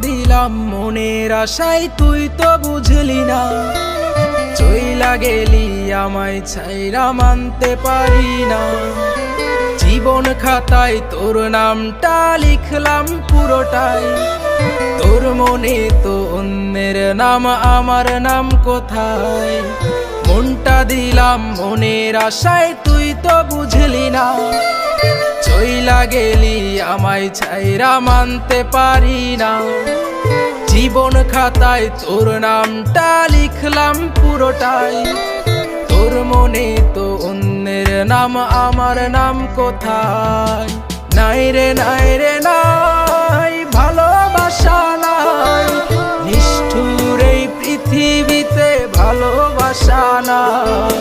দিলাম মনের আশায়, তুই তো বুঝলি না। চইলা গেলি আমায় ছাইরা মানতে পারি না। জীবন খাতায় তোর নামটা লিখলাম পুরোটাই, তোর মনে তো অন্যের নাম, আমার নাম কোথায়? মনটা দিলাম মনের আশায়, তুই তো বুঝলি না। চইলা গেলি আমায় ছাইরা মানতে পারি না। জীবন খাতায় তোর নামটা লিখলাম পুরোটাই, তোর মনে তো অন্যের নাম, আমার নাম কোথায়? নাই রে নাই রে নাই, ভালোবাসা নাই, নিষ্ঠুর এই পৃথিবীতে ভালোবাসা নাই।